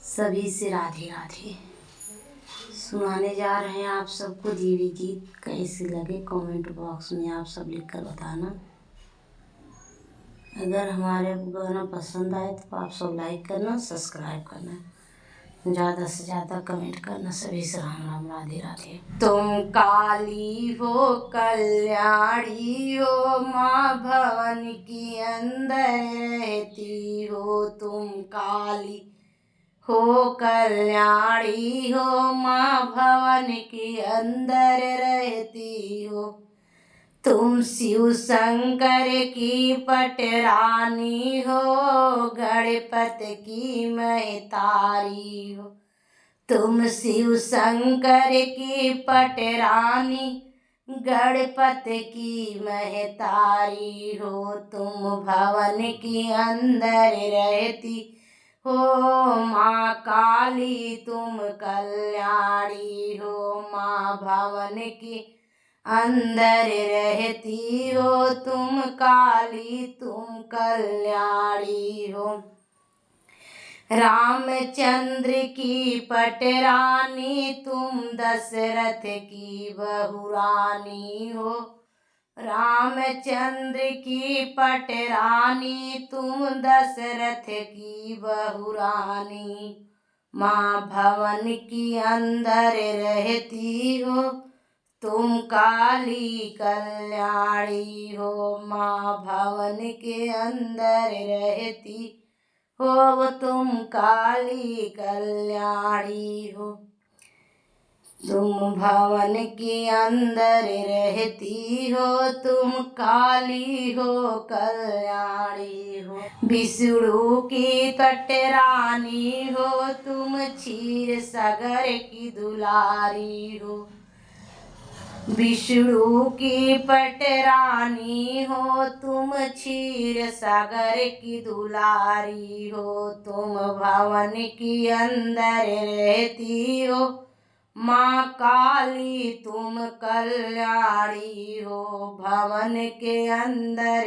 सभी से राधे राधे। सुनाने जा रहे हैं आप सबको देवी गीत। कैसे लगे कमेंट बॉक्स में आप सब लिखकर बताना। अगर हमारे गाना पसंद आए तो आप सब लाइक करना, सब्सक्राइब करना, ज़्यादा से ज़्यादा कमेंट करना। सभी से राम राम राधे राधे। तुम काली हो कल्याणी हो, माँ भवन की अंदर रहती हो। तुम काली हो कल्याणी हो, माँ भवन की अंदर रहती हो। तुम शिव शंकर की पटरानी हो, गणपति की महतारी हो। तुम शिव शंकर की पटरानी, गणपति की महतारी हो। तुम भवन की अंदर रहती हो, माँ काली तुम कल्याणी हो। माँ भवन की अंदर रहती हो, तुम काली तुम कल्याणी हो। रामचंद्र की पटरानी तुम, दशरथ की बहुरानी हो। रामचंद्र की पटरानी तुम, दशरथ की बहुरानी। माँ भवन की अंदर रहती हो, तुम काली कल्याणी हो। माँ भवन के अंदर रहती हो, तुम काली कल्याणी हो। तुम भवन के अंदर रहती हो, तुम काली हो कल्याणी हो। विष्णु की पटरानी हो तुम, क्षीर सागर की दुलारी हो। विष्णु की पटरानी हो तुम, क्षीर सागर की दुलारी हो। तुम भवन की अंदर रहती हो, माँ काली तुम कल्याणी हो। भवन के अंदर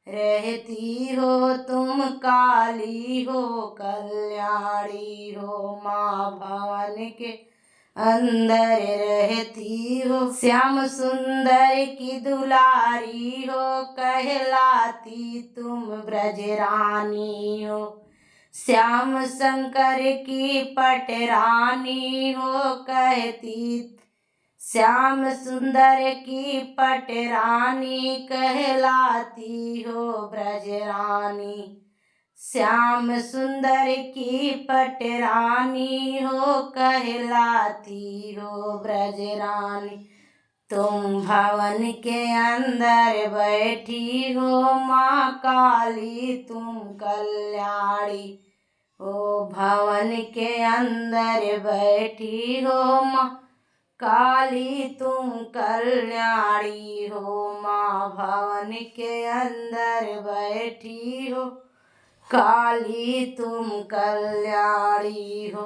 रहती हो, तुम काली हो कल्याणी हो। माँ भवन के अंदर रहती हो, श्याम सुंदर की दुलारी हो। कहलाती तुम ब्रजरानी हो। श्याम शंकर की पटरानी हो, कहती श्याम सुंदर की पटरानी। कहलाती हो ब्रजरानी। श्याम सुंदर की पटरानी हो, कहलाती हो ब्रजरानी। तुम भवन के अंदर बैठी हो, माँ काली तुम कल्याणी हो। भवन के अंदर बैठी हो, माँ काली तुम कल्याणी हो। माँ भवन के अंदर बैठी हो, काली तुम कल्याणी हो।